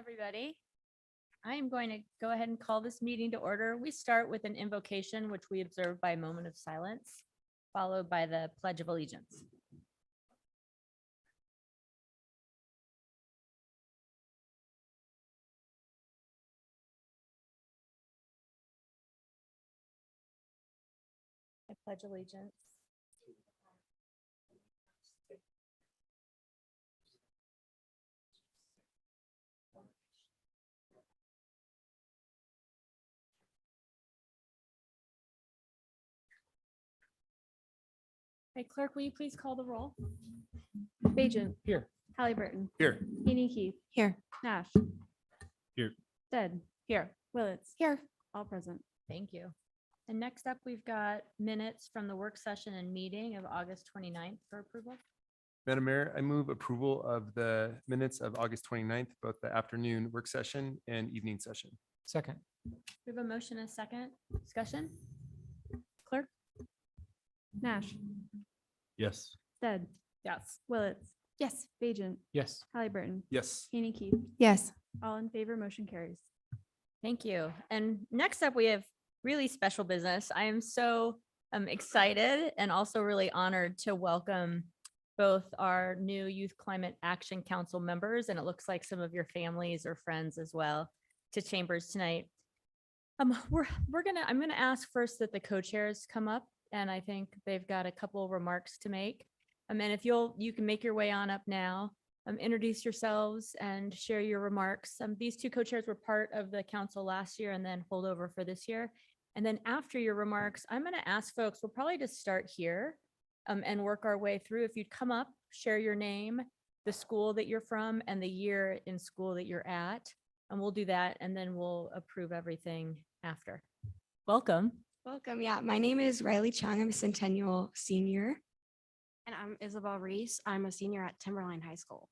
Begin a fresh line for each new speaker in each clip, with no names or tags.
everybody. I am going to go ahead and call this meeting to order. We start with an invocation, which we observe by a moment of silence, followed by the Pledge of Allegiance. I pledge allegiance. Hey, clerk, will you please call the roll?
Bajent.
Here.
Halliburton.
Here.
Haney Keith.
Here.
Nash.
Here.
Stead.
Here.
Willits.
Here.
All present.
Thank you. And next up, we've got minutes from the work session and meeting of August 29th for approval.
Madam Mayor, I move approval of the minutes of August 29th, both the afternoon work session and evening session.
Second.
We have a motion and a second. Discussion? Clerk?
Nash.
Yes.
Stead.
Yes.
Willits.
Yes.
Bajent.
Yes.
Halliburton.
Yes.
Haney Keith.
Yes.
All in favor, motion carries.
Thank you. And next up, we have really special business. I am so excited and also really honored to welcome both our new Youth Climate Action Council members, and it looks like some of your families or friends as well, to Chambers tonight. I'm gonna ask first that the co-chairs come up, and I think they've got a couple remarks to make. And if you can make your way on up now. Introduce yourselves and share your remarks. These two co-chairs were part of the council last year and then hold over for this year. And then after your remarks, I'm going to ask folks, we'll probably just start here and work our way through. If you'd come up, share your name, the school that you're from, and the year in school that you're at. And we'll do that, and then we'll approve everything after. Welcome.
Welcome. Yeah, my name is Riley Chung. I'm a Centennial senior.
And I'm Isabel Reese. I'm a senior at Timberline High School.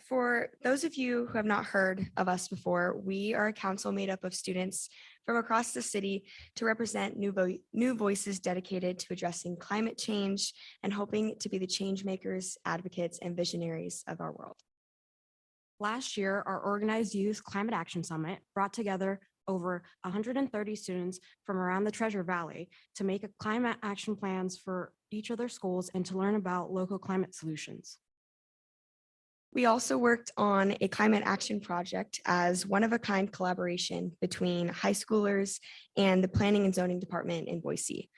For those of you who have not heard of us before, we are a council made up of students from across the city to represent new voices dedicated to addressing climate change and hoping to be the change makers, advocates, and visionaries of our world.
Last year, our Organized Youth Climate Action Summit brought together over 130 students from around the Treasure Valley to make climate action plans for each of their schools and to learn about local climate solutions.
We also worked on a climate action project as one-of-a-kind collaboration between high schoolers and the Planning and Zoning Department in Boise.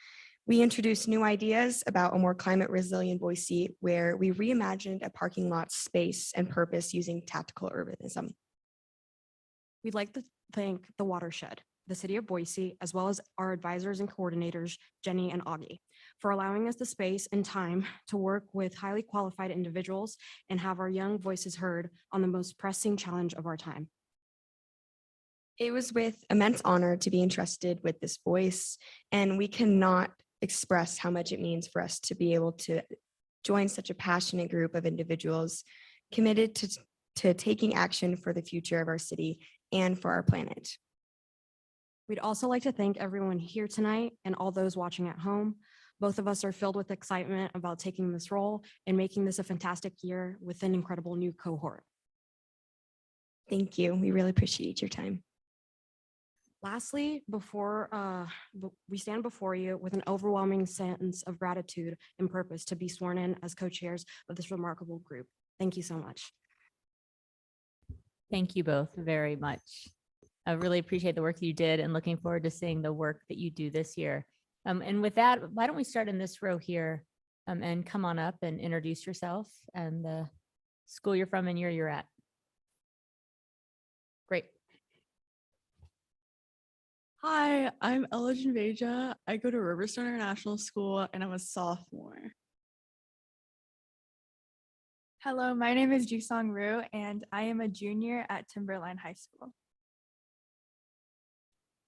We introduced new ideas about a more climate resilient Boise, where we reimagined a parking lot space and purpose using tactical urbanism.
We'd like to thank the Watershed, the City of Boise, as well as our advisors and coordinators, Jenny and Augie, for allowing us the space and time to work with highly qualified individuals and have our young voices heard on the most pressing challenge of our time.
It was with immense honor to be entrusted with this voice, and we cannot express how much it means for us to be able to join such a passionate group of individuals committed to taking action for the future of our city and for our planet.
We'd also like to thank everyone here tonight and all those watching at home. Both of us are filled with excitement about taking this role and making this a fantastic year with an incredible new cohort.
Thank you. We really appreciate your time.
Lastly, we stand before you with an overwhelming sense of gratitude and purpose to be sworn in as co-chairs of this remarkable group. Thank you so much.
Thank you both very much. I really appreciate the work you did and looking forward to seeing the work that you do this year. And with that, why don't we start in this row here and come on up and introduce yourself and the school you're from and year you're at. Great.
Hi, I'm Ella Genveja. I go to Riverstone International School and I'm a sophomore.
Hello, my name is Jisong Ryu and I am a junior at Timberline High School.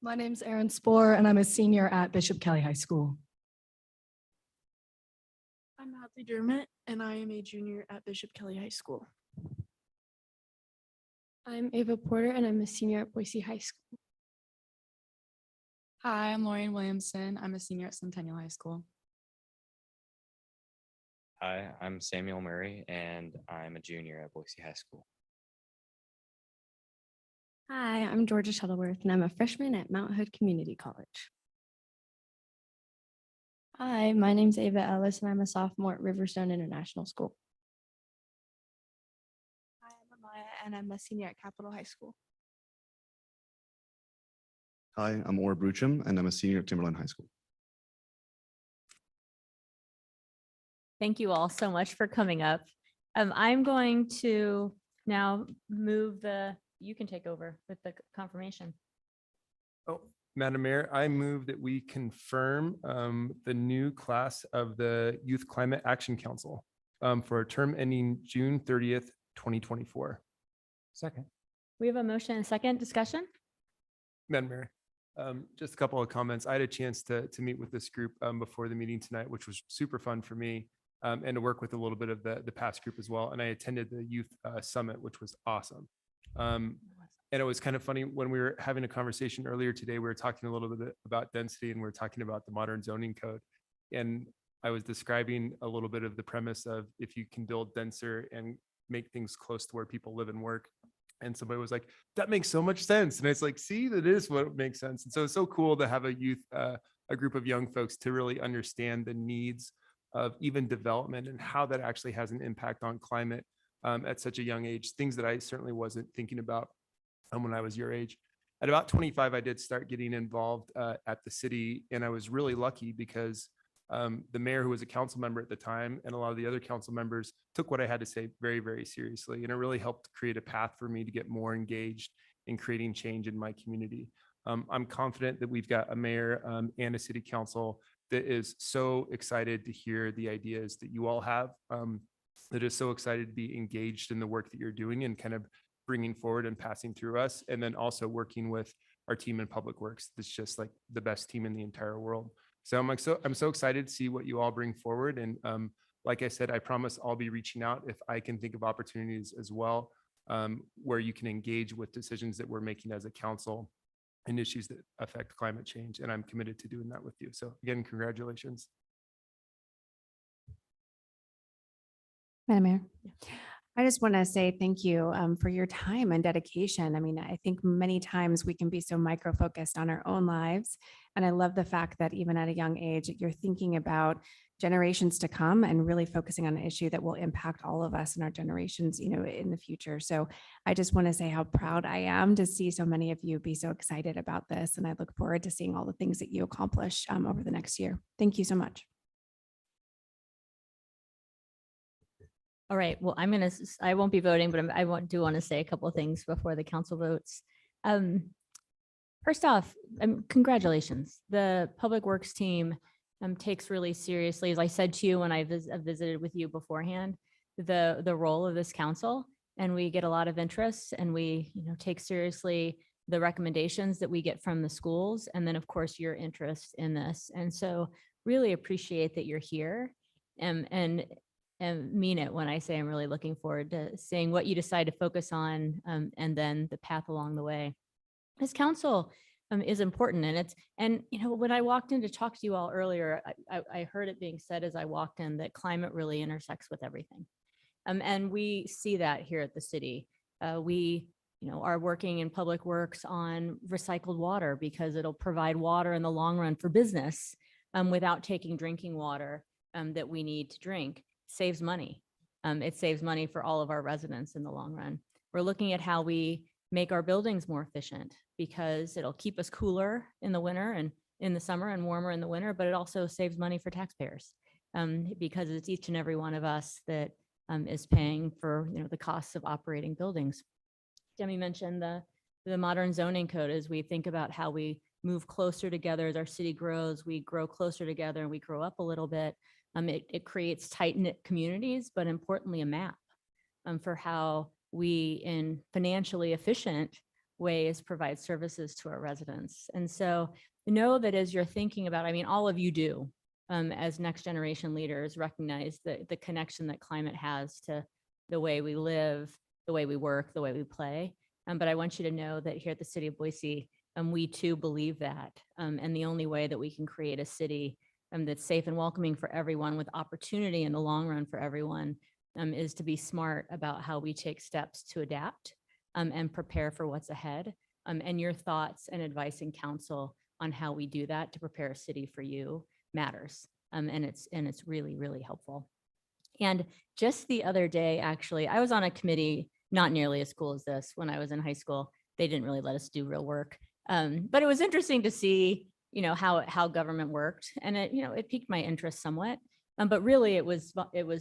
My name's Erin Spohr and I'm a senior at Bishop Kelly High School.
I'm Hadley Dermott and I am a junior at Bishop Kelly High School.
I'm Ava Porter and I'm a senior at Boise High School.
Hi, I'm Lauren Williamson. I'm a senior at Centennial High School.
Hi, I'm Samuel Murray and I'm a junior at Boise High School.
Hi, I'm Georgia Shuttleworth, and I'm a freshman at Mount Hood Community College.
Hi, my name's Ava Ellis, and I'm a sophomore at Riverstone International School.
Hi, I'm Amaya, and I'm a senior at Capitol High School.
Hi, I'm Orr Brucham, and I'm a senior at Timberline High School.
Thank you all so much for coming up. I'm going to now move you can take over with the confirmation.
Oh, Madam Mayor, I move that we confirm the new class of the Youth Climate Action Council for a term ending June 30th, 2024.
Second.
We have a motion and a second discussion.
Madam Mayor, just a couple of comments. I had a chance to meet with this group before the meeting tonight, which was super fun for me, and to work with a little bit of the past group as well. And I attended the youth summit, which was awesome. And it was kind of funny when we were having a conversation earlier today, we were talking a little bit about density and we were talking about the modern zoning code. And I was describing a little bit of the premise of if you can build denser and make things close to where people live and work. And somebody was like, that makes so much sense. And it's like, see, that is what makes sense. And so it's so cool to have a group of young folks to really understand the needs of even development and how that actually has an impact on climate at such a young age, things that I certainly wasn't thinking about when I was your age. At about 25, I did start getting involved at the city, and I was really lucky because the mayor, who was a council member at the time, and a lot of the other council members took what I had to say very, very seriously, and it really helped create a path for me to get more engaged in creating change in my community. I'm confident that we've got a mayor and a city council that is so excited to hear the ideas that you all have, that is so excited to be engaged in the work that you're doing and kind of bringing forward and passing through us, and then also working with our team in public works. That's just like the best team in the entire world. So I'm so excited to see what you all bring forward. And like I said, I promise I'll be reaching out if I can think of opportunities as well, where you can engage with decisions that we're making as a council and issues that affect climate change. And I'm committed to doing that with you. So again, congratulations.
Madam Mayor. I just want to say thank you for your time and dedication. I mean, I think many times we can be so micro-focused on our own lives. And I love the fact that even at a young age, you're thinking about generations to come and really focusing on an issue that will impact all of us and our generations, in the future. So I just want to say how proud I am to see so many of you be so excited about this. And I look forward to seeing all the things that you accomplish over the next year. Thank you so much.
All right, well, I won't be voting, but do want to say a couple of things before the council votes. First off, congratulations. The Public Works team takes really seriously, as I said to you when I visited with you beforehand, the role of this council, and we get a lot of interest, and we take seriously the recommendations that we get from the schools, and then of course your interest in this. And so really appreciate that you're here and mean it when I say I'm really looking forward to seeing what you decide to focus on, and then the path along the way. This council is important, and when I walked in to talk to you all earlier, I heard it being said as I walked in that climate really intersects with everything, and we see that here at the city. We are working in public works on recycled water because it'll provide water in the long run for business without taking drinking water that we need to drink. Saves money. It saves money for all of our residents in the long run. We're looking at how we make our buildings more efficient because it'll keep us cooler in the winter and in the summer and warmer in the winter, but it also saves money for taxpayers because it's each and every one of us that is paying for the costs of operating buildings. Demi mentioned the modern zoning code as we think about how we move closer together as our city grows, we grow closer together and we grow up a little bit. It creates tight-knit communities, but importantly, a map for how we, in financially efficient ways, provide services to our residents. And so know that as you're thinking about, all of you do, as next generation leaders, recognize the connection that climate has to the way we live, the way we work, the way we play. But I want you to know that here at the city of Boise, we too believe that. And the only way that we can create a city that's safe and welcoming for everyone with opportunity in the long run for everyone is to be smart about how we take steps to adapt and prepare for what's ahead. And your thoughts and advice and counsel on how we do that to prepare a city for you matters. And it's really, really helpful. And just the other day, actually, I was on a committee, not nearly as cool as this when I was in high school. They didn't really let us do real work. But it was interesting to see, how government worked, and it piqued my interest somewhat. But really it was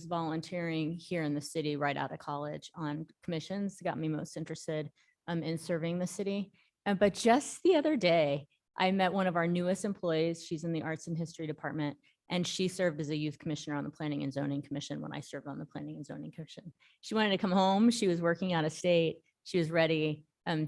volunteering here in the city right out of college on commissions that got me most interested in serving the city. But just the other day, I met one of our newest employees. She's in the Arts and History Department, and she served as a youth commissioner on the Planning and Zoning Commission when I served on the Planning and Zoning Commission. She wanted to come home. She was working out of state. She was ready.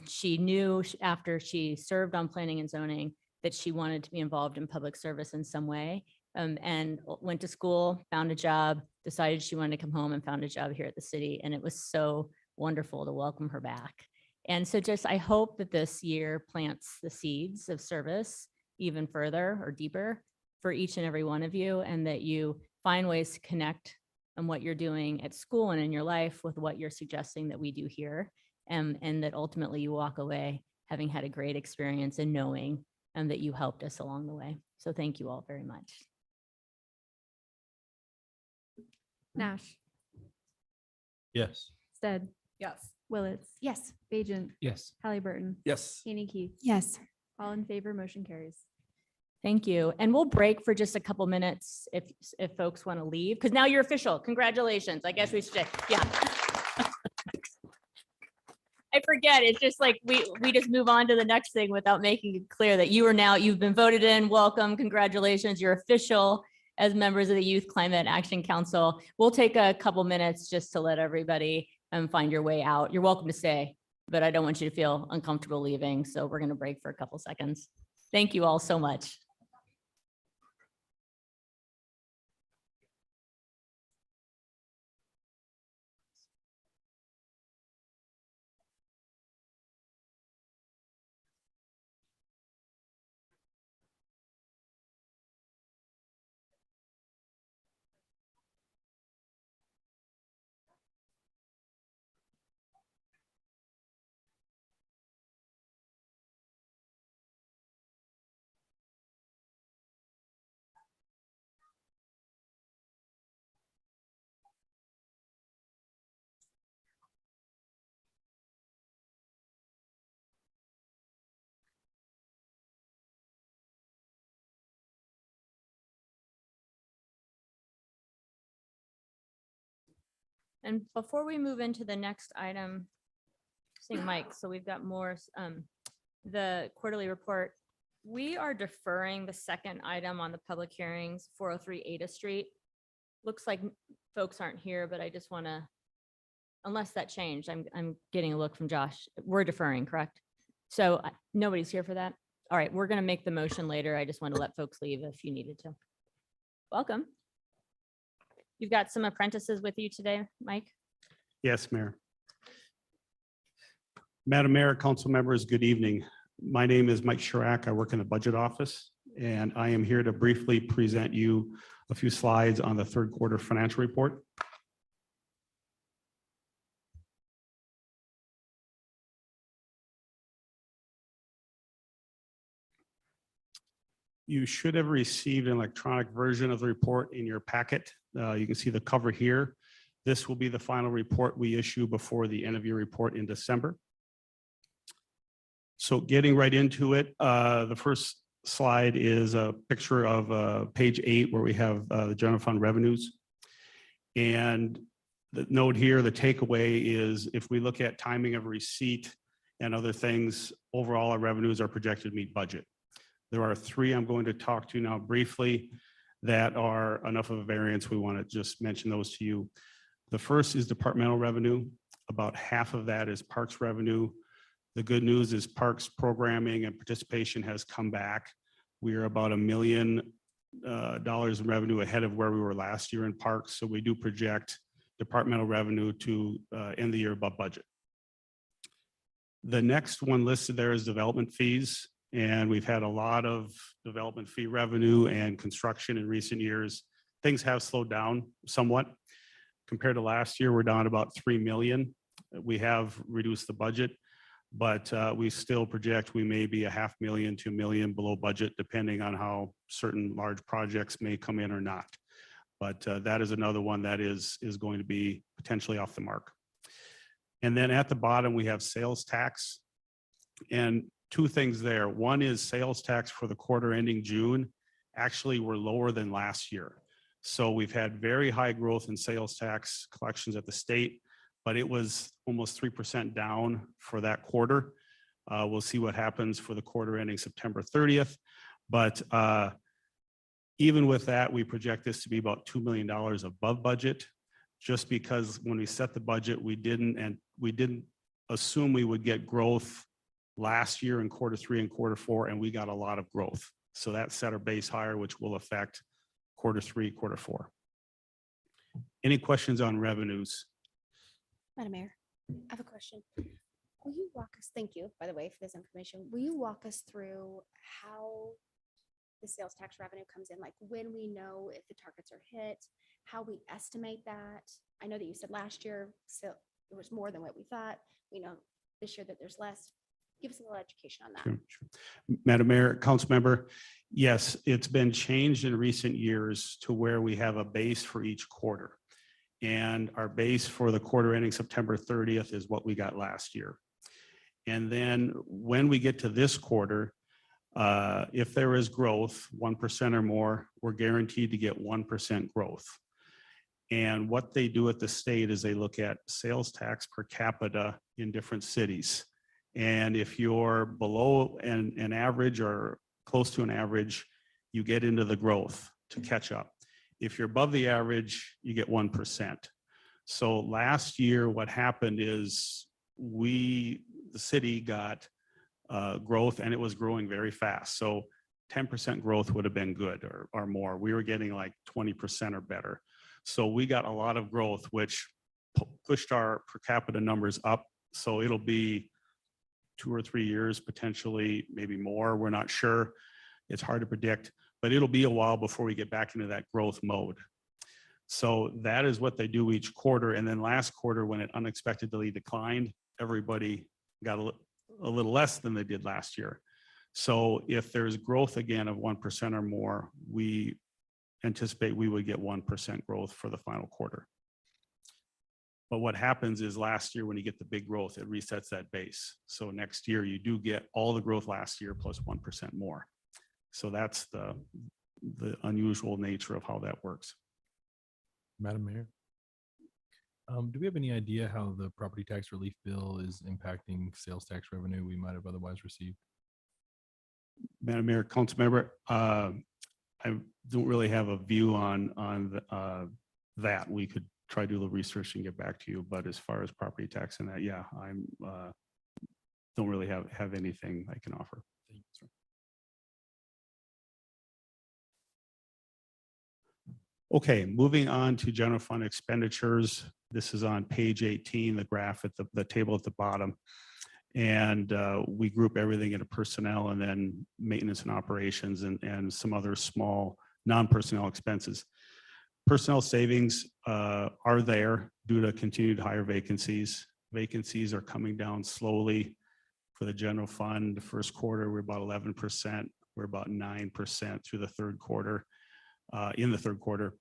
She knew after she served on Planning and Zoning that she wanted to be involved in public service in some way, and went to school, found a job, decided she wanted to come home, and found a job here at the city. And it was so wonderful to welcome her back. And so I hope that this year plants the seeds of service even further or deeper for each and every one of you, and that you find ways to connect on what you're doing at school and in your life with what you're suggesting that we do here. And that ultimately you walk away having had a great experience and knowing that you helped us along the way. So thank you all very much.
Nash,
Yes.
Stead,
Yes.
Willetts,
Yes.
Bajent,
Yes.
Halliburton,
Yes.
Haney Keith.
Yes.
All in favor, motion carries.
Thank you. And we'll break for just a couple minutes if folks want to leave, because now you're official. Congratulations. I guess we should, yeah. I forget. It's just like we just move on to the next thing without making it clear that you've been voted in. Welcome. Congratulations. You're official as members of the Youth Climate Action Council. We'll take a couple minutes just to let everybody find your way out. You're welcome to stay, but I don't want you to feel uncomfortable leaving. So we're going to break for a couple seconds. Thank you all so much. And before we move into the next item, seeing Mike, so we've got more, the quarterly report. We are deferring the second item on the public hearings, 403 Ada Street. Looks like folks aren't here, but I just want to, unless that changed, I'm getting a look from Josh. We're deferring, correct? So nobody's here for that? All right, we're going to make the motion later. I just want to let folks leave if you needed to. Welcome. You've got some apprentices with you today, Mike?
Yes, Mayor. Madam Mayor, council members, good evening. My name is Mike Chirac. I work in the budget office, and I am here to briefly present you a few slides on the third quarter financial report. You should have received an electronic version of the report in your packet. You can see the cover here. This will be the final report we issue before the end of your report in December. So getting right into it, the first slide is a picture of page 8 where we have the general fund revenues. And the note here, the takeaway is if we look at timing of receipt and other things, overall our revenues are projected to meet budget. There are 3 I'm going to talk to now briefly that are enough of a variance. We want to just mention those to you. The first is departmental revenue. About half of that is parks revenue. The good news is parks programming and participation has come back. We are about $1 million in revenue ahead of where we were last year in parks. So we do project departmental revenue to end the year above budget. The next one listed there is development fees. And we've had a lot of development fee revenue and construction in recent years. Things have slowed down somewhat. Compared to last year, we're down about $3 million. We have reduced the budget, but we still project we may be $500,000 to $1 million below budget, depending on how certain large projects may come in or not. But that is another one that is going to be potentially off the mark. And then at the bottom, we have sales tax. And two things there. One is sales tax for the quarter ending June actually were lower than last year. So we've had very high growth in sales tax collections at the state, but it was almost 3% down for that quarter. We'll see what happens for the quarter ending September 30th. But even with that, we project this to be about $2 million above budget, just because when we set the budget, we didn't assume we would get growth last year in quarter 3 and quarter 4, and we got a lot of growth. So that set our base higher, which will affect quarter 3, quarter 4. Any questions on revenues?
Madam Mayor, I have a question. Will you walk us, thank you, by the way, for this information. Will you walk us through how the sales tax revenue comes in? Like when we know if the targets are hit, how we estimate that? I know that you said last year, so it was more than what we thought. We know this year that there's less. Give us a little education on that.
Sure. Madam Mayor, Council Member, yes, it's been changed in recent years to where we have a base for each quarter. And our base for the quarter ending September 30th is what we got last year. And then when we get to this quarter, if there is growth, 1% or more, we're guaranteed to get 1% growth. And what they do at the state is they look at sales tax per capita in different cities. And if you're below an average or close to an average, you get into the growth to catch up. If you're above the average, you get 1%. So last year, what happened is the city got growth, and it was growing very fast. So 10% growth would have been good or more. We were getting like 20% or better. So we got a lot of growth, which pushed our per capita numbers up. So it'll be 2 or 3 years, potentially, maybe more. We're not sure. It's hard to predict, but it'll be a while before we get back into that growth mode. So that is what they do each quarter. And then last quarter, when it unexpectedly declined, everybody got a little less than they did last year. So if there's growth again of 1% or more, we anticipate we would get 1% growth for the final quarter. But what happens is last year, when you get the big growth, it resets that base. So next year, you do get all the growth last year plus 1% more. So that's the unusual nature of how that works.
Madam Mayor, do we have any idea how the property tax relief bill is impacting sales tax revenue we might have otherwise received?
Madam Mayor, Council Member, I don't really have a view on that. We could try to do a little research and get back to you. But as far as property tax and that, yeah, I'm don't really have anything I can offer. Thank you, sir. Okay, moving on to general fund expenditures. This is on page 18, the graph at the table at the bottom. And we group everything into personnel and then maintenance and operations and some other small non-personnel expenses. Personnel savings are there due to continued higher vacancies. Vacancies are coming down slowly. For the general fund, the first quarter, we're about 11%. We're about 9% through the third quarter, in the third quarter.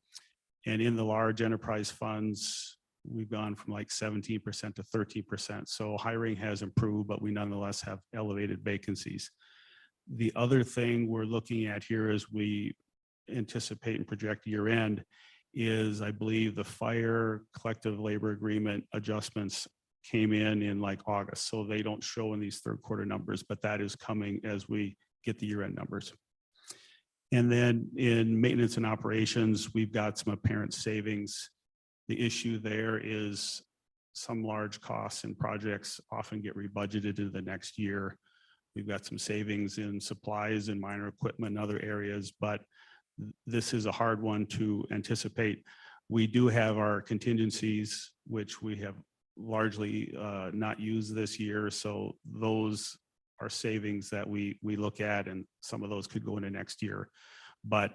And in the large enterprise funds, we've gone from like 17% to 13%. So hiring has improved, but we nonetheless have elevated vacancies. The other thing we're looking at here as we anticipate and project year end is, I believe, the fire collective labor agreement adjustments came in like August. So they don't show in these third quarter numbers, but that is coming as we get the year end numbers. And then in maintenance and operations, we've got some apparent savings. The issue there is some large costs and projects often get rebudgeted into the next year. We've got some savings in supplies and minor equipment and other areas, but this is a hard one to anticipate. We do have our contingencies, which we have largely not used this year. So those are savings that we look at, and some of those could go into next year. But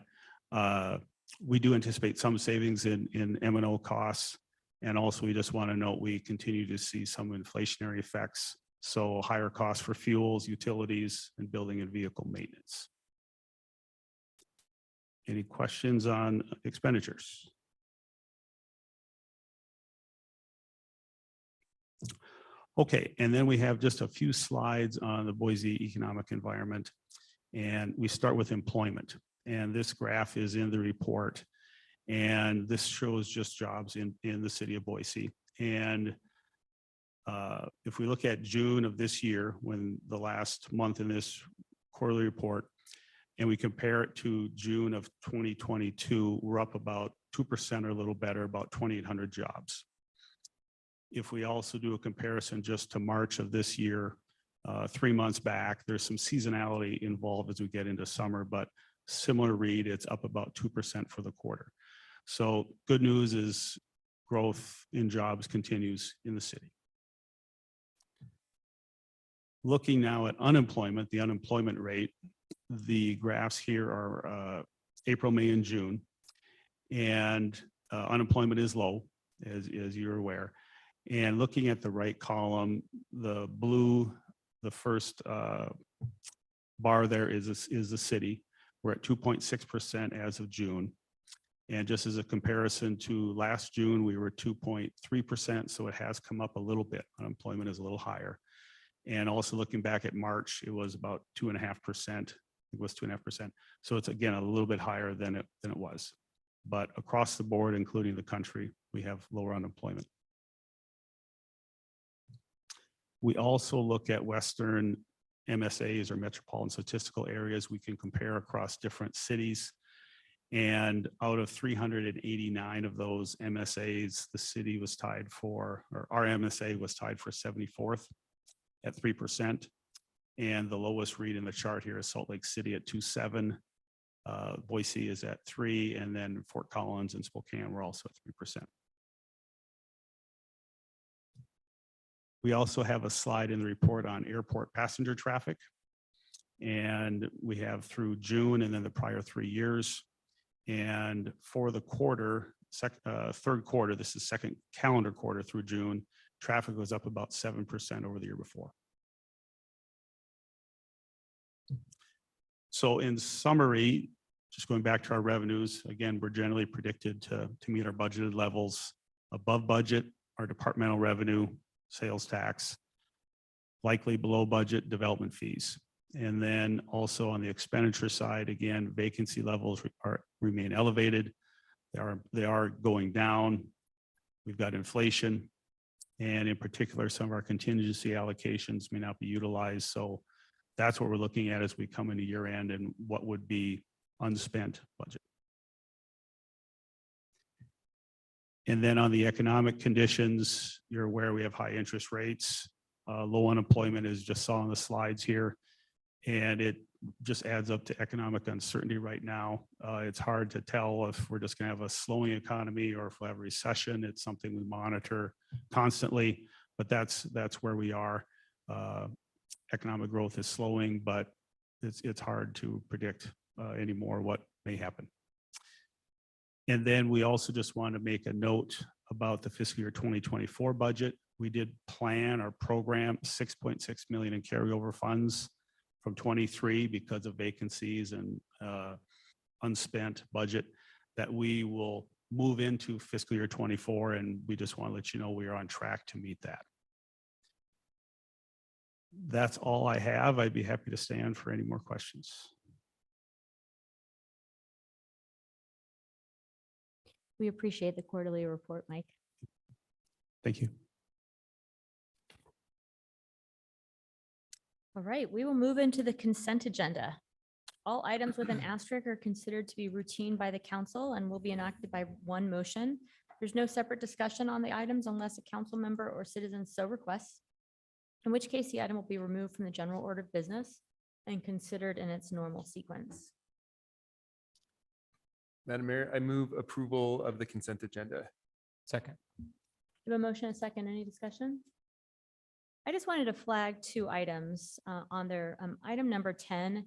we do anticipate some savings in M&O costs And also, we just want to note, we continue to see some inflationary effects. So higher costs for fuels, utilities, and building and vehicle maintenance. Any questions on expenditures? Okay, and then we have just a few slides on the Boise economic environment. And we start with employment. And this graph is in the report. And this shows just jobs in the city of Boise. And if we look at June of this year, when the last month in this quarterly report, and we compare it to June of 2022, we're up about 2% or a little better, about 2,800 jobs. If we also do a comparison just to March of this year, 3 months back, there's some seasonality involved as we get into summer, but similar read, it's up about 2% for the quarter. So good news is growth in jobs continues in the city. Looking now at unemployment, the unemployment rate, the graphs here are April, May, and June. And unemployment is low, as you're aware. And looking at the right column, the blue, the first bar there is the city. We're at 2.6% as of June. And just as a comparison to last June, we were 2.3%. So it has come up a little bit. Unemployment is a little higher. And also looking back at March, it was about 2.5%. It was 2.5%. So it's again a little bit higher than it was. But across the board, including the country, we have lower unemployment. We also look at Western MSAs or metropolitan statistical areas. We can compare across different cities. And out of 389 of those MSAs, the city was tied for, or our MSA was tied for 74th at 3%. And the lowest read in the chart here is Salt Lake City at 2.7. Boise is at 3, and then Fort Collins and Spokane were also at 3%. We also have a slide in the report on airport passenger traffic. And we have through June and then the prior 3 years. And for the quarter, third quarter, this is second calendar quarter through June, traffic was up about 7% over the year before. So in summary, just going back to our revenues, again, we're generally predicted to meet our budgeted levels. Above budget, our departmental revenue, sales tax, likely below budget development fees. And then also on the expenditure side, again, vacancy levels remain elevated. They are going down. We've got inflation. And in particular, some of our contingency allocations may not be utilized. So that's what we're looking at as we come into year end and what would be unspent budget. And then on the economic conditions, you're aware we have high interest rates, low unemployment, as just saw on the slides here. And it just adds up to economic uncertainty right now. It's hard to tell if we're just going to have a slowing economy or if we'll have a recession. It's something we monitor constantly, but that's where we are. Economic growth is slowing, but it's hard to predict anymore what may happen. And then we also just want to make a note about the fiscal year 2024 budget. We did plan or program 6.6 million in carryover funds from 23 because of vacancies and unspent budget that we will move into fiscal year 24. And we just want to let you know we are on track to meet that. That's all I have. I'd be happy to stand for any more questions.
We appreciate the quarterly report, Mike.
Thank you.
All right, we will move into the consent agenda. All items with an asterisk are considered to be routine by the council and will be enacted by one motion. There's no separate discussion on the items unless a council member or citizen so requests, in which case the item will be removed from the general order of business and considered in its normal sequence.
Madam Mayor, I move approval of the consent agenda.
Second.
We have a motion, a second, any discussion? I just wanted to flag 2 items on there. Item number 10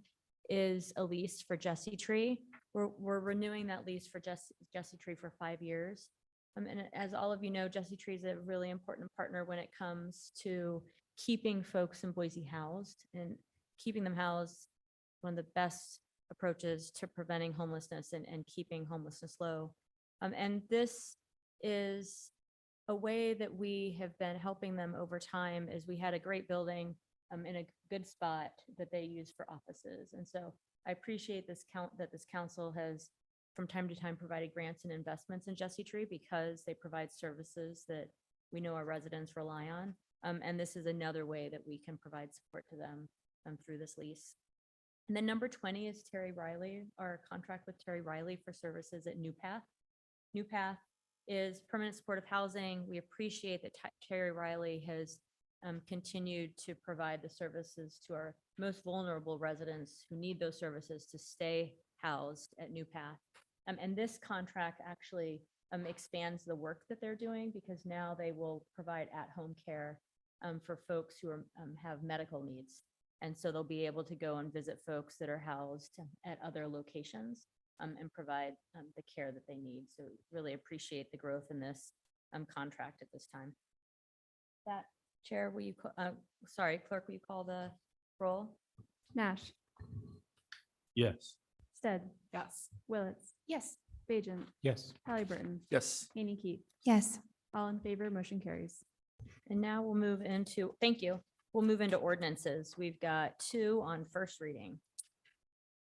is a lease for Jesse Tree. We're renewing that lease for Jesse Tree for 5 years. And as all of you know, Jesse Tree is a really important partner when it comes to keeping folks in Boise housed, and keeping them housed. One of the best approaches to preventing homelessness and keeping homelessness low. And this is a way that we have been helping them over time. Is we had a great building in a good spot that they use for offices. And so I appreciate this council has from time to time provided grants and investments in Jesse Tree, because they provide services that we know our residents rely on. And this is another way that we can provide support to them through this lease. And then number 20 is Terry Riley, our contract with Terry Riley for services at New Path. New Path is permanent supportive housing. We appreciate that Terry Riley has continued to provide the services to our most vulnerable residents who need those services to stay housed at New Path. And this contract actually expands the work that they're doing, because now they will provide at-home care for folks who have medical needs. And so they'll be able to go and visit folks that are housed at other locations and provide the care that they need. So really appreciate the growth in this contract at this time. That Chair, will you, Clerk, will you call the roll?
Nash,
Yes.
Stead,
Yes.
Willetts,
Yes.
Bajent,
Yes.
Halliburton,
Yes.
Haney Keith.
Yes.
All in favor, motion carries.
And now we'll move into, thank you. We'll move into ordinances. We've got 2 on first reading.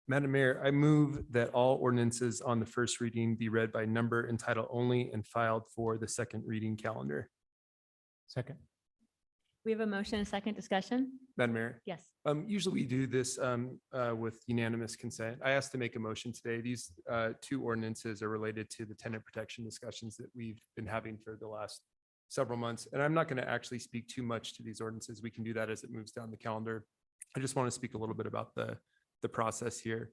Madam Mayor, I move that all ordinances on the first reading be read by number and title only and filed for the second reading calendar.
Second.
We have a motion and second discussion.
Madam Mayor.
Yes.
Usually we do this with unanimous consent. I asked to make a motion today. These 2 ordinances are related to the tenant protection discussions that we've been having for the last several months. And I'm not going to actually speak too much to these ordinances. We can do that as it moves down the calendar. I just want to speak a little bit about the process here.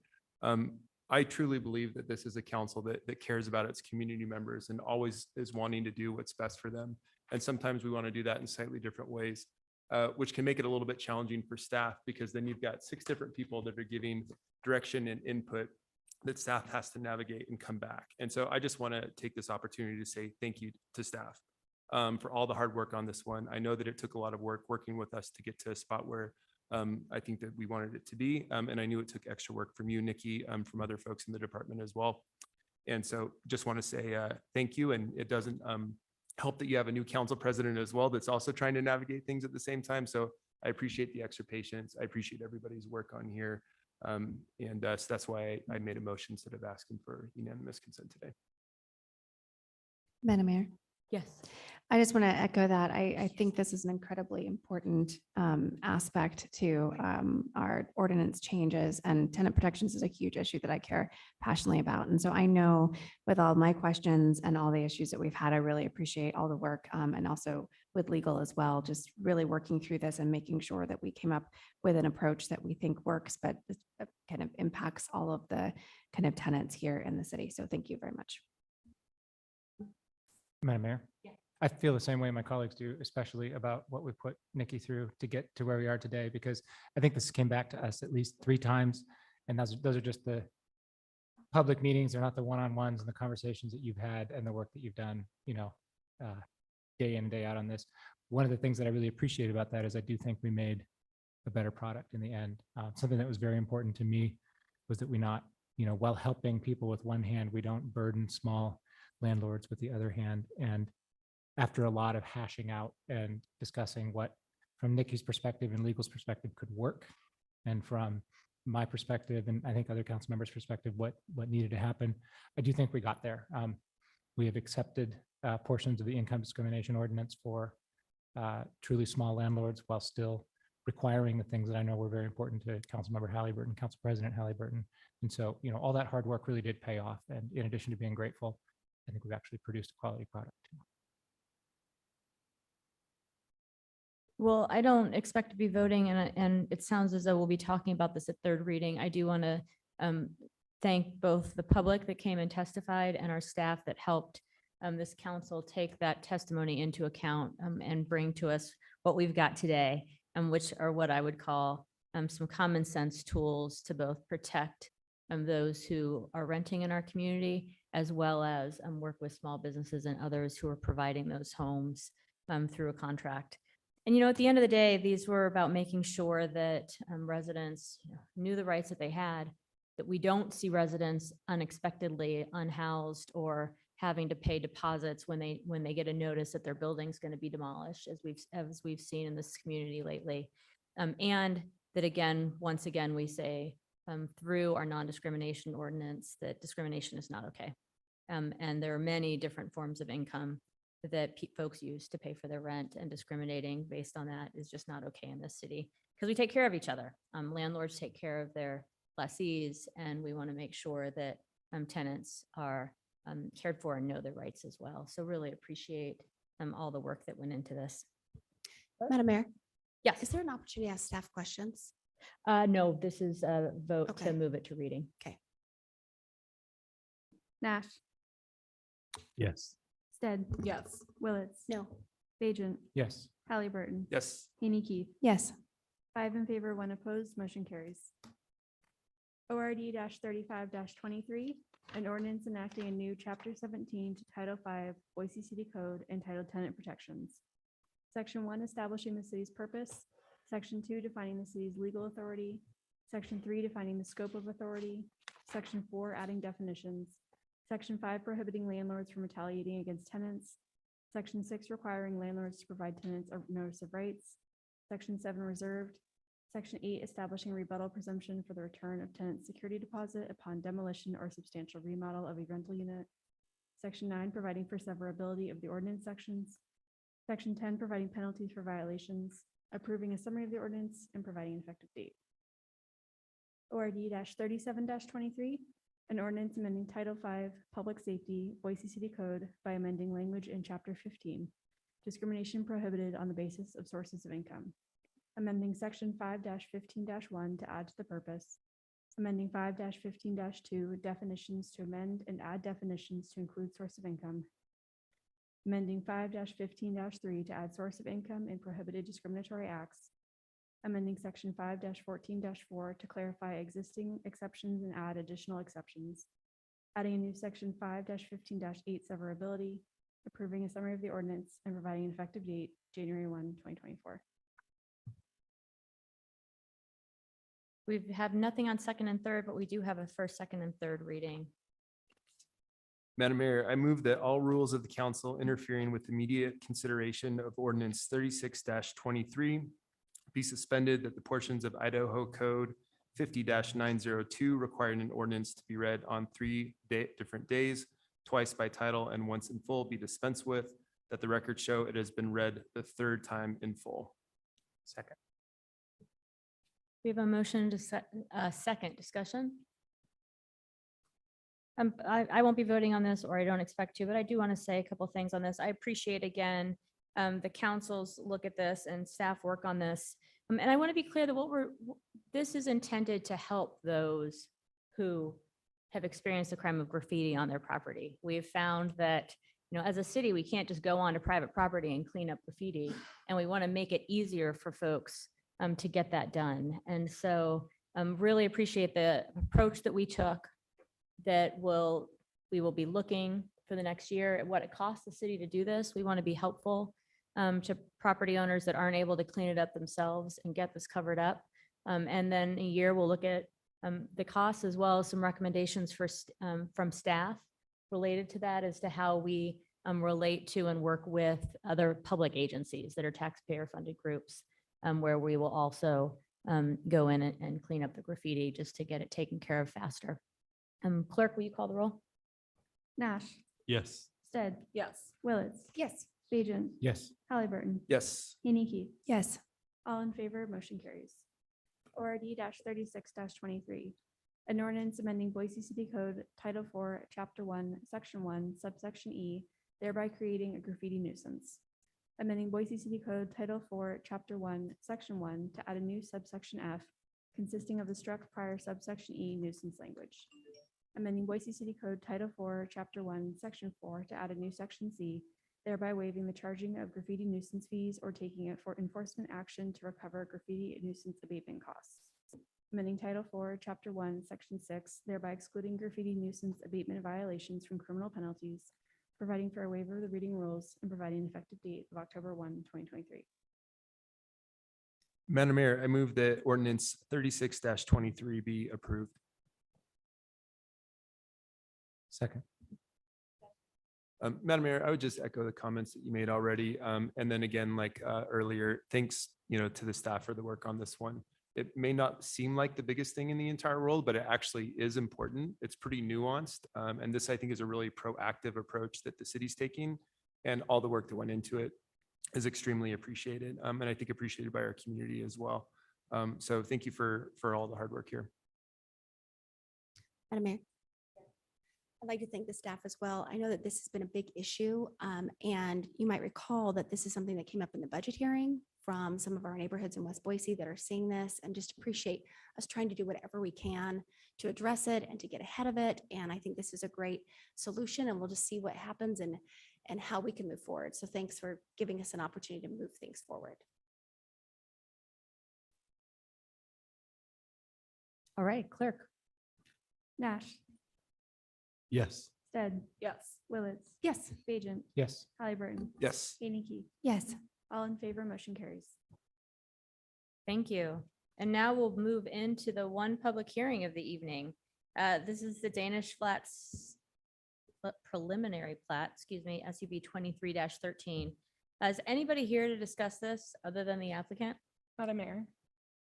I truly believe that this is a council that cares about its community members and always is wanting to do what's best for them. And sometimes we want to do that in slightly different ways, which can make it a little bit challenging for staff, because then you've got 6 different people that are giving direction and input that staff has to navigate and come back. And so I just want to take this opportunity to say thank you to staff for all the hard work on this one. I know that it took a lot of work working with us to get to a spot where I think that we wanted it to be. And I knew it took extra work from you, Nikki, from other folks in the department as well. And so just want to say thank you. And it doesn't help that you have a new council president as well that's also trying to navigate things at the same time. So I appreciate the extra patience. I appreciate everybody's work on here. So that's why I made a motion instead of asking for unanimous consent today.
Madam Mayor.
Yes.
I just want to echo that. I think this is an incredibly important aspect to our ordinance changes, and tenant protections is a huge issue that I care passionately about. And so I know with all my questions and all the issues that we've had, I really appreciate all the work and also with legal as well, just really working through this and making sure that we came up with an approach that we think works, but kind of impacts all of the kind of tenants here in the city. So thank you very much.
Madam Mayor. I feel the same way my colleagues do, especially about what we put Nikki through to get to where we are today, because I think this came back to us at least 3 times. And those are just the public meetings. They're not the one-on-ones and the conversations that you've had and the work that you've done, day in and day out on this. One of the things that I really appreciate about that is I do think we made a better product in the end. Something that was very important to me was that we not, while helping people with one hand, we don't burden small landlords with the other hand. And after a lot of hashing out and discussing what, from Nikki's perspective and legal's perspective, could work, and from my perspective, and I think other council members' perspective, what needed to happen, I do think we got there. We have accepted portions of the income discrimination ordinance for truly small landlords, while still requiring the things that I know were very important to Councilmember Halliburton, Council President Halliburton. And so, all that hard work really did pay off. And in addition to being grateful, I think we've actually produced a quality product too.
Well, I don't expect to be voting, and it sounds as though we'll be talking about this at third reading. I do want to thank both the public that came and testified and our staff that helped this council take that testimony into account and bring to us what we've got today, which are what I would call some common sense tools to both protect those who are renting in our community as well as work with small businesses and others who are providing those homes through a contract. And, at the end of the day, these were about making sure that residents knew the rights that they had, that we don't see residents unexpectedly unhoused or having to pay deposits when they get a notice that their building's going to be demolished, as we've seen in this community lately. And that again, once again, we say through our non-discrimination ordinance that discrimination is not okay. And there are many different forms of income that folks use to pay for their rent, and discriminating based on that is just not okay in this city, because we take care of each other. Landlords take care of their lessees, and we want to make sure that tenants are cared for and know their rights as well. So really appreciate all the work that went into this.
Madam Mayor,
Yes.
is there an opportunity to ask staff questions?
No, this is a vote
Okay.
to move it to reading.
Okay.
Nash,
Yes.
Stead,
Yes.
Willetts,
No.
Bajent,
Yes.
Halliburton,
Yes.
Haney Keith.
Yes.
5 in favor, 1 opposed, motion carries. ORD 35-23, an ordinance enacting a new chapter 17 to Title 5 Boise City Code entitled Tenant Protections. Section 1, establishing the city's purpose. Section 2, defining the city's legal authority. Section 3, defining the scope of authority. Section 4, adding definitions. Section 5, prohibiting landlords from retaliating against tenants. Section 6, requiring landlords to provide tenants a notice of rights. Section 7, reserved. Section 8, establishing rebuttal presumption for the return of tenant security deposit upon demolition or substantial remodel of a rental unit. Section 9, providing for severability of the ordinance sections. Section 10, providing penalties for violations, approving a summary of the ordinance, and providing an effective date. ORD 37-23, an ordinance amending Title 5 Public Safety Boise City Code by amending language in Chapter 15, discrimination prohibited on the basis of sources of income. Amending Section 5-15-1 to add to the purpose. Amending 5-15-2 definitions to amend and add definitions to include source of income. Amending 5-15-3 to add source of income in prohibited discriminatory acts. Amending Section 5-14-4 to clarify existing exceptions and add additional exceptions. Adding a new Section 5-15-8 severability, approving a summary of the ordinance, and providing an effective date, January 1, 2024.
We have nothing on second and third, but we do have a first, second, and third reading.
Madam Mayor, I move that all rules of the council interfering with immediate consideration of ordinance 36-23 be suspended, that the portions of Idaho Code 50-902 requiring an ordinance to be read on 3 different days, twice by title and once in full, be dispensed with, that the record show it has been read the 3rd time in full. Second.
We have a motion to second discussion. I won't be voting on this, or I don't expect to, but I do want to say a couple things on this. I appreciate again the council's look at this and staff work on this. And I want to be clear that this is intended to help those who have experienced the crime of graffiti on their property. We have found that, as a city, we can't just go onto private property and clean up graffiti, and we want to make it easier for folks to get that done. And so really appreciate the approach that we took, that we will be looking for the next year at what it costs the city to do this. We want to be helpful to property owners that aren't able to clean it up themselves and get this covered up. And then a year, we'll look at the costs, as well as some recommendations from staff related to that, as to how we relate to and work with other public agencies that are taxpayer funded groups, where we will also go in and clean up the graffiti just to get it taken care of faster. Clerk, will you call the roll?
Nash,
Yes.
Stead,
Yes.
Willetts,
Yes.
Bajent,
Yes.
Halliburton,
Yes.
Haney Keith.
Yes.
All in favor, motion carries. ORD 36-23, an ordinance amending Boise City Code Title 4, Chapter 1, Section 1, Subsection E, thereby creating a graffiti nuisance. Amending Boise City Code Title 4, Chapter 1, Section 1 to add a new subsection F consisting of the struck prior subsection E nuisance language. Amending Boise City Code Title 4, Chapter 1, Section 4 to add a new Section C, thereby waiving the charging of graffiti nuisance fees or taking it for enforcement action to recover graffiti nuisance abatement costs. amending Title IV, Chapter 1, Section 6, thereby excluding graffiti nuisance abatement violations from criminal penalties, providing for a waiver of the reading rules, and providing an effective date of October 1, 2023.
Madam Mayor, I move that ordinance 36-23 be approved.
Second.
Madam Mayor, I would just echo the comments that you made already. And then again, like earlier, thanks, to the staff for the work on this one. It may not seem like the biggest thing in the entire world, but it actually is important. It's pretty nuanced. And this, I think, is a really proactive approach that the city's taking, and all the work that went into it is extremely appreciated. And I think appreciated by our community as well. So thank you for all the hard work here.
Madam Mayor. I'd like to thank the staff as well. I know that this has been a big issue, and you might recall that this is something that came up in the budget hearing from some of our neighborhoods in West Boise that are seeing this, and just appreciate us trying to do whatever we can to address it and to get ahead of it. And I think this is a great solution, and we'll just see what happens and how we can move forward. So thanks for giving us an opportunity to move things forward.
All right, clerk.
Nash,
Yes.
Stead.
Yes.
Willetts.
Yes.
Bajent.
Yes.
Halliburton.
Yes.
Haney.
Yes.
All in favor, motion carries.
Thank you. And now we'll move into the one public hearing of the evening. This is the Danish Flats preliminary plat, SUB 23-13. Is anybody here to discuss this other than the applicant?
Madam Mayor.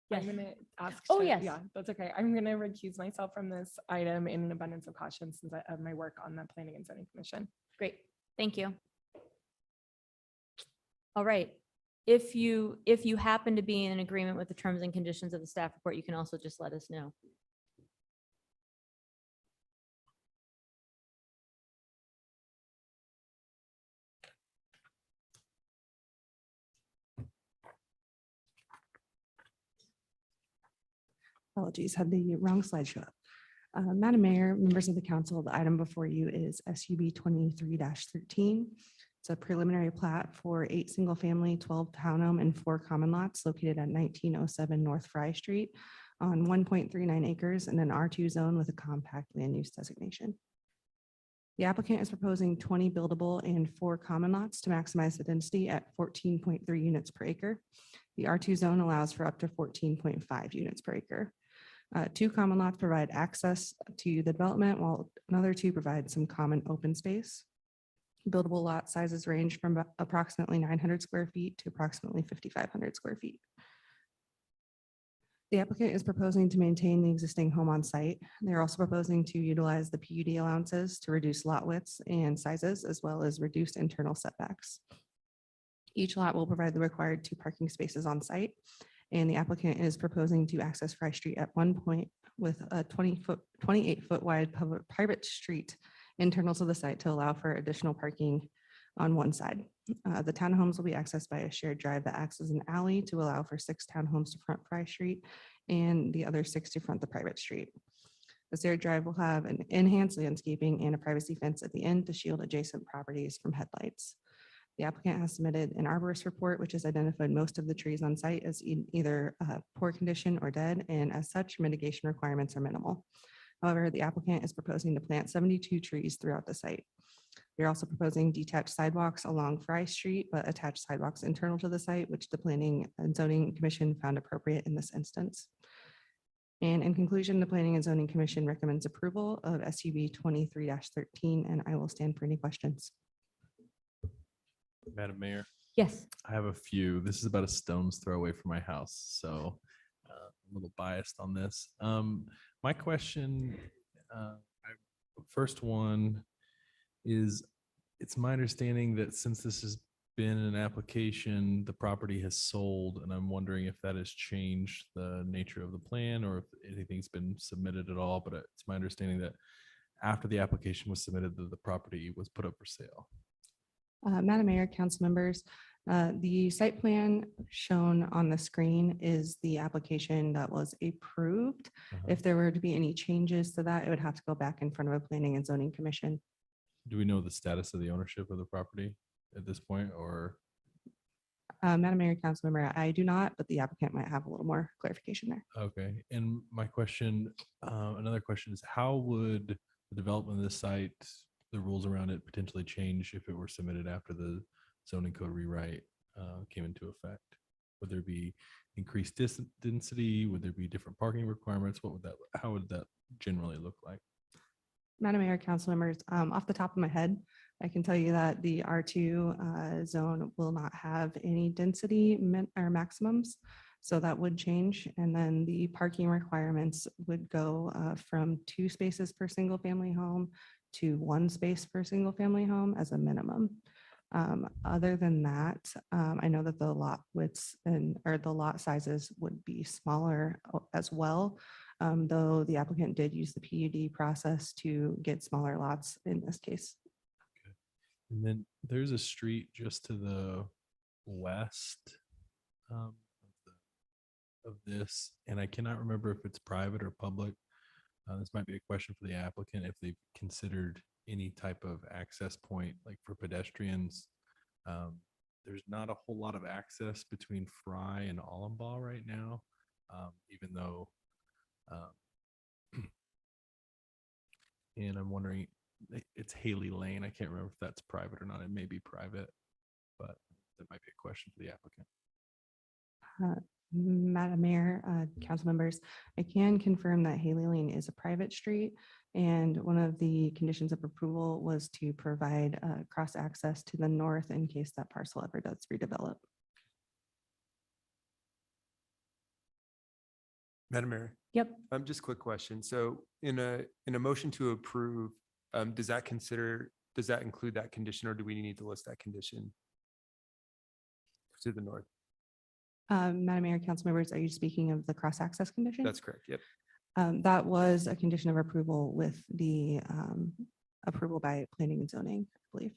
Yes.
I'm gonna ask.
Oh,
to-
yes.
Yeah, that's okay. I'm gonna recuse myself from this item in an abundance of caution since I have my work on the Planning and Zoning Commission.
Great, thank you. All right, if you happen to be in agreement with the terms and conditions of the staff report, you can also just let us know.
Apologies, had the wrong slide show up. Madam Mayor, members of the council, the item before you is SUB 23-13. It's a preliminary plat for 8 single-family, 12 townhome, and 4 common lots located at 1907 North Fry Street on 1.39 acres in an R2 zone with a compact land use designation. The applicant is proposing 20 buildable and 4 common lots to maximize the density at 14.3 units per acre. The R2 zone allows for up to 14.5 units per acre. 2 common lots provide access to the development, while another 2 provide some common open space. Buildable lot sizes range from approximately 900 square feet to approximately 5,500 square feet. The applicant is proposing to maintain the existing home on site. They're also proposing to utilize the PUD allowances to reduce lot widths and sizes, as well as reduced internal setbacks. Each lot will provide the required 2 parking spaces on site, and the applicant is proposing to access Fry Street at one point with a 28-foot wide private street internal to the site to allow for additional parking on one side. The townhomes will be accessed by a shared drive that acts as an alley to allow for 6 townhomes to front Fry Street and the other 6 to front the private street. The shared drive will have an enhanced landscaping and a privacy fence at the end to shield adjacent properties from headlights. The applicant has submitted an arborist report, which has identified most of the trees on site as either poor condition or dead, and as such, mitigation requirements are minimal. However, the applicant is proposing to plant 72 trees throughout the site. They're also proposing detached sidewalks along Fry Street, but attached sidewalks internal to the site, which the Planning and Zoning Commission found appropriate in this instance. And in conclusion, the Planning and Zoning Commission recommends approval of SUB 23-13, and I will stand for any questions.
Madam Mayor.
Yes.
I have a few. This is about a stone's throw away from my house, so I'm a little biased on this. My question, first one is, it's my understanding that since this has been an application, the property has sold, and I'm wondering if that has changed the nature of the plan or if anything's been submitted at all, but it's my understanding that after the application was submitted, the property was put up for sale.
Madam Mayor, council members, the site plan shown on the screen is the application that was approved. If there were to be any changes to that, it would have to go back in front of a Planning and Zoning Commission.
Do we know the status of the ownership of the property at this point, or?
Madam Mayor, Councilmember, I do not, but the applicant might have a little more clarification there.
Okay, and my question, another question is, how would the development of this site, the rules around it potentially change if it were submitted after the zoning code rewrite came into effect? Would there be increased density? Would there be different parking requirements? How would that generally look like?
Madam Mayor, council members, off the top of my head, I can tell you that the R2 zone will not have any density or maximums. So that would change. And then the parking requirements would go from 2 spaces per single family home to 1 space per single family home as a minimum. Other than that, I know that the lot widths or the lot sizes would be smaller as well. Though the applicant did use the PUD process to get smaller lots in this case.
And then there's a street just to the west of this, and I cannot remember if it's private or public. This might be a question for the applicant if they've considered any type of access point, like for pedestrians. There's not a whole lot of access between Fry and Allenbaugh right now, even though and I'm wondering, it's Haley Lane. I can't remember if that's private or not. It may be private, but that might be a question for the applicant.
Madam Mayor, council members, I can confirm that Haley Lane is a private street. And one of the conditions of approval was to provide cross access to the north in case that parcel ever does redevelop.
Madam Mayor.
Yep.
Just a quick question. So in a motion to approve, does that include that condition, or do we need to list that condition to the north?
Madam Mayor, council members, are you speaking of the cross access condition?
That's correct. Yep.
That was a condition of approval with the approval by planning and zoning, I believe.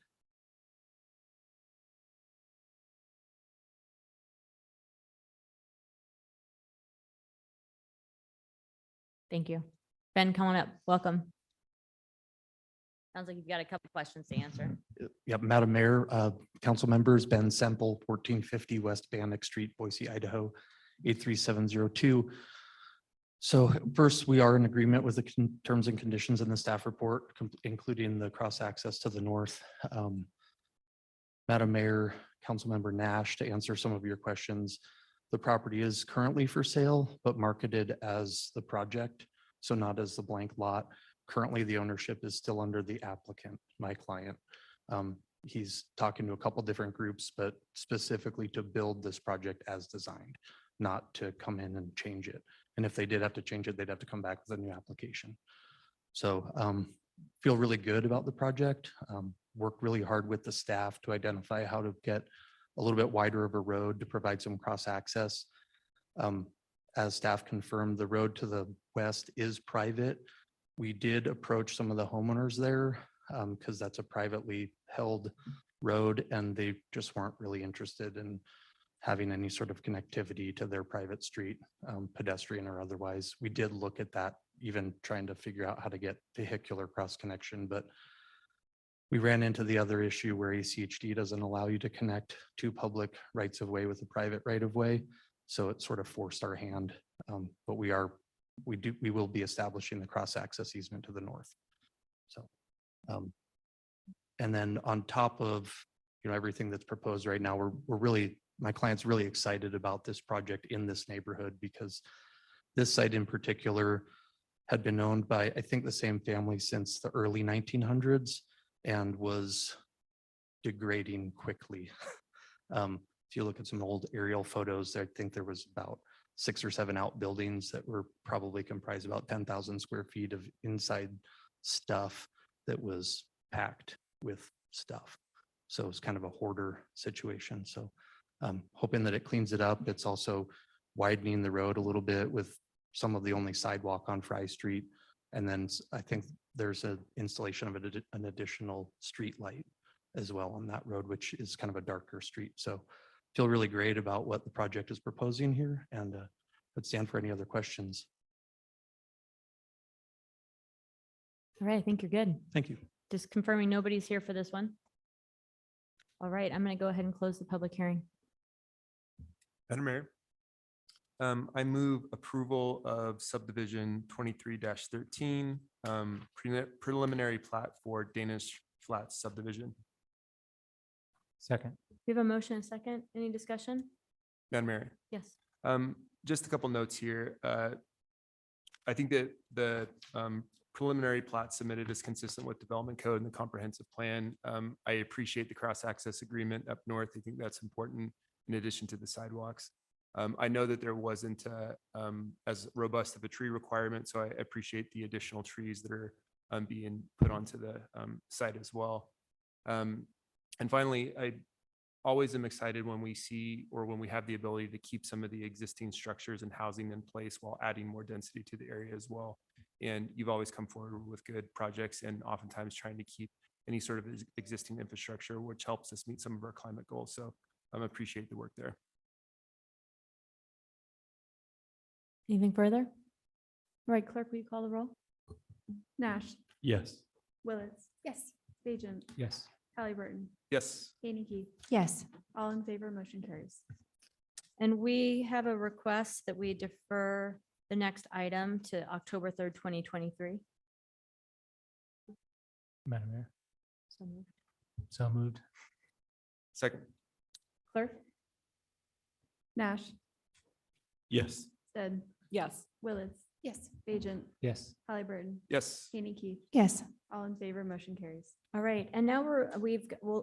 Thank you. Ben, come on up. Welcome. Sounds like you've got a couple questions to answer.
Yep, Madam Mayor, council members, Ben Semple, 1450 West Bannock Street, Boise, Idaho, 83702. So first, we are in agreement with the terms and conditions in the staff report, including the cross access to the north. Madam Mayor, Councilmember Nash, to answer some of your questions, the property is currently for sale, but marketed as the project, so not as the blank lot. Currently, the ownership is still under the applicant, my client. He's talking to a couple different groups, but specifically to build this project as designed, not to come in and change it. And if they did have to change it, they'd have to come back with a new application. So feel really good about the project. Worked really hard with the staff to identify how to get a little bit wider of a road to provide some cross access. As staff confirmed, the road to the west is private. We did approach some of the homeowners there because that's a privately held road, and they just weren't really interested in having any sort of connectivity to their private street, pedestrian or otherwise. We did look at that, even trying to figure out how to get vehicular cross connection, but we ran into the other issue where ACHD doesn't allow you to connect two public rights of way with a private right of way. So it sort of forced our hand, but we will be establishing the cross access easement to the north. So, and then on top of, everything that's proposed right now, my client's really excited about this project in this neighborhood because this site in particular had been owned by, I think, the same family since the early 1900s and was degrading quickly. If you look at some old aerial photos, I think there was about 6 or 7 outbuildings that were probably comprised about 10,000 square feet of inside stuff that was packed with stuff. So it's kind of a hoarder situation. So hoping that it cleans it up. It's also widening the road a little bit with some of the only sidewalk on Fry Street. And then I think there's an installation of an additional street light as well on that road, which is kind of a darker street. So feel really great about what the project is proposing here, and would stand for any other questions.
All right, I think you're good.
Thank you.
Just confirming nobody's here for this one. All right, I'm going to go ahead and close the public hearing.
Madam Mayor, I move approval of subdivision 23-13, preliminary plat for Danish Flats subdivision.
Second.
We have a motion and a second. Any discussion?
Madam Mayor,
Yes.
just a couple notes here. I think that the preliminary plat submitted is consistent with development code and the comprehensive plan. I appreciate the cross-access agreement up north. I think that's important in addition to the sidewalks. I know that there wasn't as robust of a tree requirement, so I appreciate the additional trees that are being put onto the site as well. And finally, I always am excited when we see or when we have the ability to keep some of the existing structures and housing in place while adding more density to the area as well. And you've always come forward with good projects and oftentimes trying to keep any sort of existing infrastructure, which helps us meet some of our climate goals. So I appreciate the work there.
Anything further? All right, clerk, will you call the roll?
Nash,
Yes.
Willetts,
Yes.
Bajent,
Yes.
Halliburton,
Yes.
Haney,
Yes.
all in favor, motion carries.
And we have a request that we defer the next item to October 3rd, 2023.
Madam Mayor,
So moved.
so moved.
Second.
Clerk?
Nash,
Yes.
Stead,
Yes.
Willetts,
Yes.
Bajent,
Yes.
Halliburton,
Yes.
Haney,
Yes.
all in favor, motion carries.
All right, and now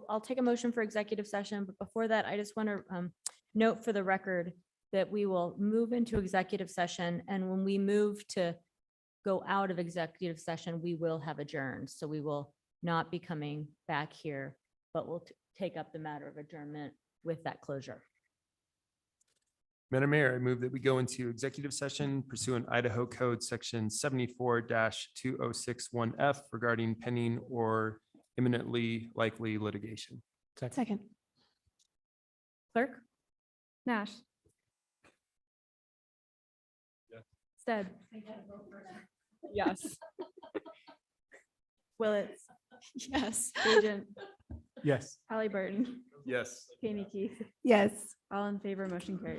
I'll take a motion for executive session, but before that, I just want to note for the record that we will move into executive session, and when we move to go out of executive session, we will have adjourned. So we will not be coming back here, but we'll take up the matter of adjournment with that closure.
Madam Mayor, I move that we go into executive session pursuant Idaho Code Section 74-2061F regarding pending or imminently likely litigation.
Second.
Clerk?
Nash.
Yes.
Stead.
Yes.
Willetts,
Yes.
Bajent,
Yes.
Halliburton,
Yes.
Haney,
Yes.
all in favor, motion carries.